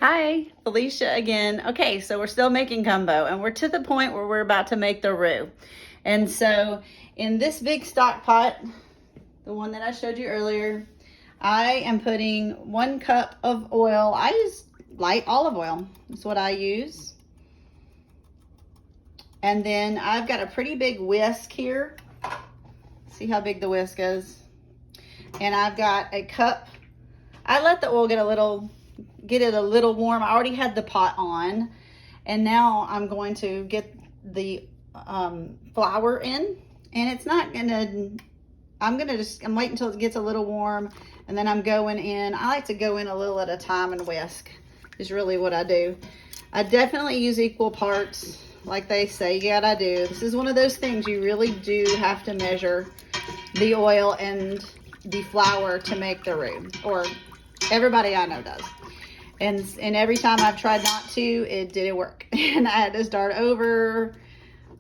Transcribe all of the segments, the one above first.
Hi, Felicia again. Okay, so we're still making gumbo and we're to the point where we're about to make the roux. And so in this big stock pot, the one that I showed you earlier, I am putting 1 cup of oil. I use light olive oil. That's what I use. And then I've got a pretty big whisk here. See how big the whisk is? And I've got a cup. I let the oil get it a little warm. I already had the pot on, and now I'm going to get the flour in, and it's not gonna, I'm waiting until it gets a little warm, and then I'm going in. I like to go in a little at a time and whisk is really what I do. I definitely use equal parts like they say you gotta do. This is one of those things you really do have to measure the oil and the flour to make the roux, or everybody I know does. And every time I've tried not to, it didn't work. And I had to start over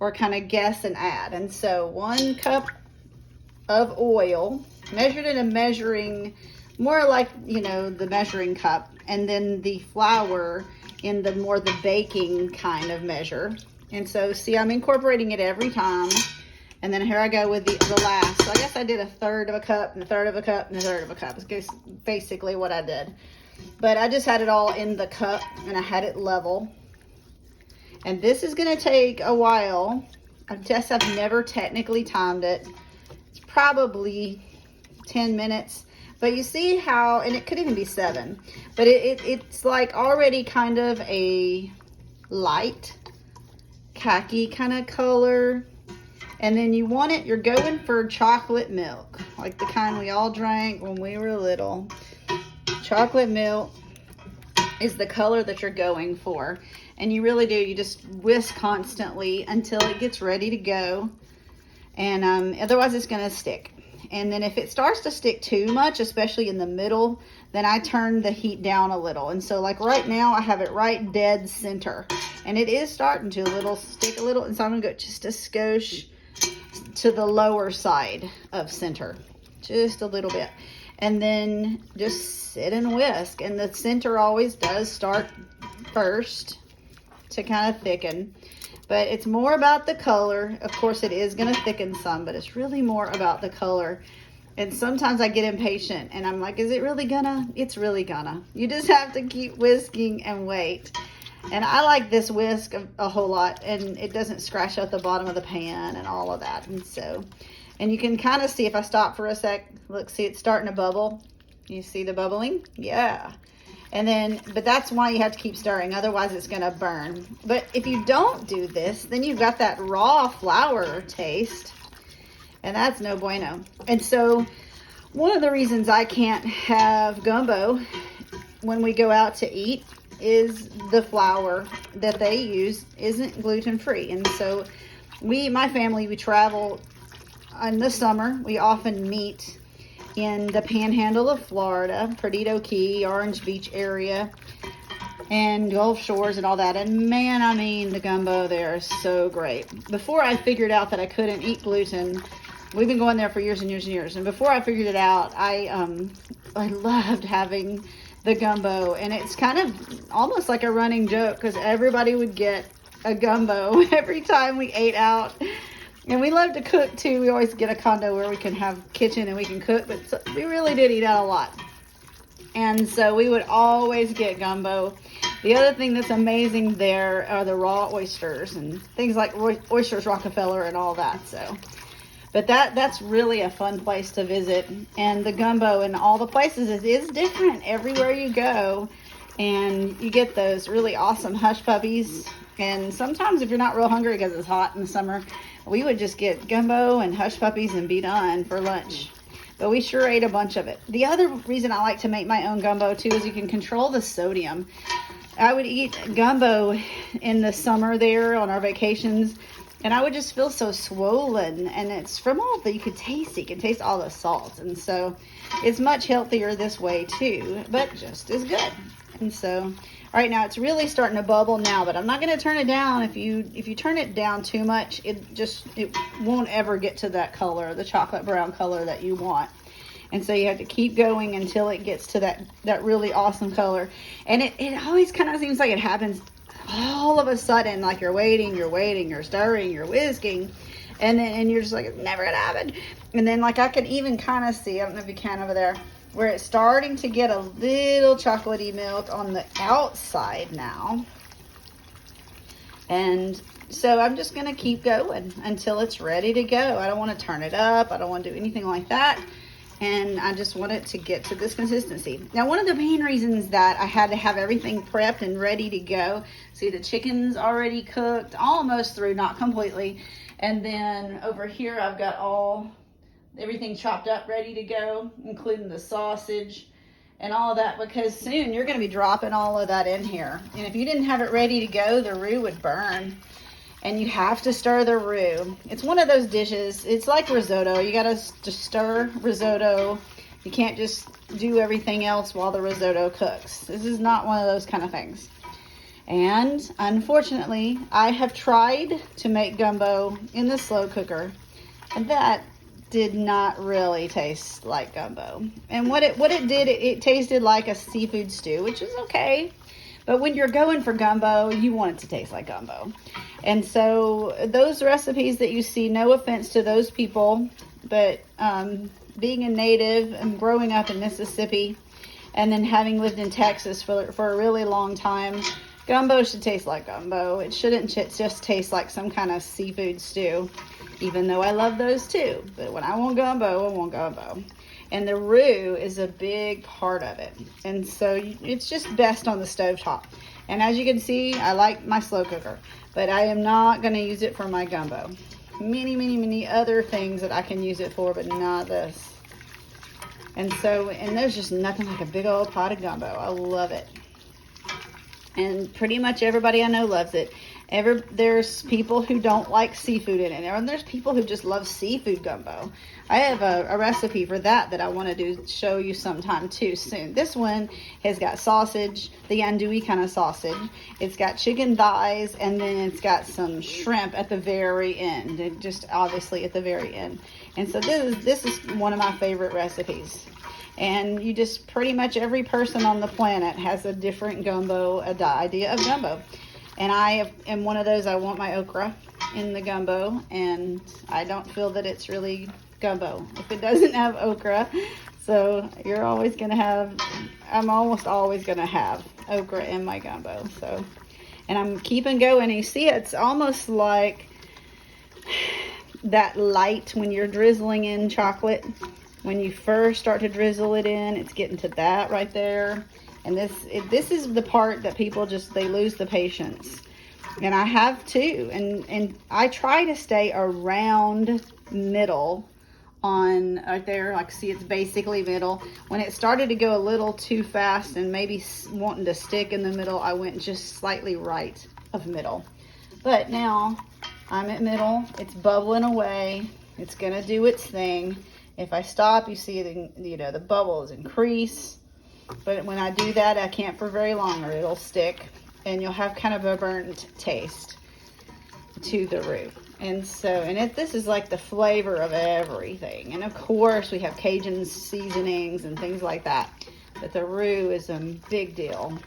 or kind of guess and add. And so 1 cup of oil, measured in a measuring, more like, you know, the measuring cup. And then the flour in the more the baking kind of measure. And so, see, I'm incorporating it every time. And then here I go with the last. So I guess I did 1/3 of a cup and 1/3 of a cup and 1/3 of a cup. It's basically what I did. But I just had it all in the cup and I had it level. And this is going to take a while. I've never technically timed it. It's probably 10 minutes. But you see how, and it could even be 7. But it's like already kind of a light khaki kind of color. And then you want it, you're going for chocolate milk, like the kind we all drank when we were little. Chocolate milk is the color that you're going for. And you really do, you just whisk constantly until it gets ready to go. And otherwise it's gonna stick. And then if it starts to stick too much, especially in the middle, then I turn the heat down a little. And so like right now I have it right dead center. And it is starting to stick a little. And so I'm gonna go just a skosh to the lower side of center, just a little bit. And then just sit and whisk. And the center always does start first to kind of thicken. But it's more about the color. Of course, it is going to thicken some, but it's really more about the color. And sometimes I get impatient and I'm like, is it really gonna? It's really gonna. You just have to keep whisking and wait. And I like this whisk a whole lot, and it doesn't scratch out the bottom of the pan and all of that. And so, and you can kind of see if I stop for a sec, look, see it's starting to bubble. You see the bubbling? Yeah. And then, but that's why you have to keep stirring, otherwise it's gonna burn. But if you don't do this, then you've got that raw flour taste, and that's no bueno. And so, one of the reasons I can't have gumbo when we go out to eat is the flour that they use isn't gluten-free. And so my family, we travel in the summer. We often meet in the panhandle of Florida, Perdido Key, Orange Beach area, and Gulf Shores and all that. And man, I mean, the gumbo there is so great. Before I figured out that I couldn't eat gluten, we've been going there for years and years and years. And before I figured it out, I loved having the gumbo, and it's kind of almost like a running joke because everybody would get a gumbo every time we ate out. And we love to cook too. We always get a condo where we can have kitchen and we can cook, but we really did eat out a lot. And so we would always get gumbo. The other thing that's amazing there are the raw oysters and things like Oysters Rockefeller and all that. So, but that's really a fun place to visit. And the gumbo in all the places is different everywhere you go. And you get those really awesome hush puppies. And sometimes if you're not real hungry because it's hot in the summer, we would just get gumbo and hush puppies and be done for lunch. But we sure ate a bunch of it. The other reason I like to make my own gumbo too is you can control the sodium. I would eat gumbo in the summer there on our vacations, and I would just feel so swollen. And it's from all that you can taste all the salt. And so it's much healthier this way too, but just as good. And so right now it's really starting to bubble now, but I'm not going to turn it down. If you turn it down too much, it won't ever get to that color, the chocolate brown color that you want. And so you have to keep going until it gets to that really awesome color. And it always kind of seems like it happens all of a sudden, like you're waiting, you're stirring, you're whisking, and you're just like, it's never gonna happen. And then like I can even kind of see, I don't know if you can over there, where it's starting to get a little chocolatey milk on the outside now. And so I'm just gonna keep going until it's ready to go. I don't want to turn it up. I don't want to do anything like that. And I just want it to get to this consistency. Now, one of the main reasons that I had to have everything prepped and ready to go, see the chicken's already cooked, almost through, not completely. And then over here, I've got everything chopped up, ready to go, including the sausage and all of that, because soon you're gonna be dropping all of that in here. And if you didn't have it ready to go, the roux would burn. And you have to stir the roux. It's one of those dishes. It's like risotto. You gotta stir risotto. You can't just do everything else while the risotto cooks. This is not one of those kind of things. And unfortunately, I have tried to make gumbo in the slow cooker, and that did not really taste like gumbo. And what it did, it tasted like a seafood stew, which is okay. But when you're going for gumbo, you want it to taste like gumbo. And so those recipes that you see, no offense to those people, but being a native and growing up in Mississippi and then having lived in Texas for a really long time, gumbo should taste like gumbo. It shouldn't just taste like some kind of seafood stew, even though I love those too. But when I want gumbo, I want gumbo. And the roux is a big part of it. And so it's just best on the stovetop. And as you can see, I like my slow cooker, but I am not going to use it for my gumbo. Many other things that I can use it for, but not this. And there's just nothing like a big old pot of gumbo. I love it. And pretty much everybody I know loves it. There's people who don't like seafood in it, and there's people who just love seafood gumbo. I have a recipe for that I want to show you sometime too soon. This one has got sausage, the andouille kind of sausage. It's got chicken thighs, and then it's got some shrimp at the very end, and just obviously at the very end. And so this is one of my favorite recipes. And you just, pretty much every person on the planet has a different gumbo, idea of gumbo. And I am one of those, I want my okra in the gumbo, and I don't feel that it's really gumbo if it doesn't have okra. So you're always going to have, I'm almost always going to have okra in my gumbo. So, and I'm keeping going. And you see, it's almost like that light when you're drizzling in chocolate. When you first start to drizzle it in, it's getting to that right there. And this is the part that people they lose the patience. And I have too. And I try to stay around middle on right there. Like, see, it's basically middle. When it started to go a little too fast and maybe wanting to stick in the middle, I went just slightly right of middle. But now I'm at middle. It's bubbling away. It's gonna do its thing. If I stop, you see the bubbles increase. But when I do that, I can't for very long, or it'll stick, and you'll have kind of a burnt taste to the roux. And so, this is like the flavor of everything. And of course, we have Cajun seasonings and things like that. But the roux is a big deal.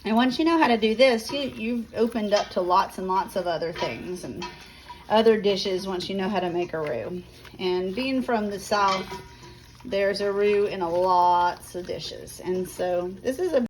And once you know how to do this, you've opened up to lots and lots of other things and other dishes once you know how to make a roux. And being from the South, there's a roux in lots of dishes. And so this is a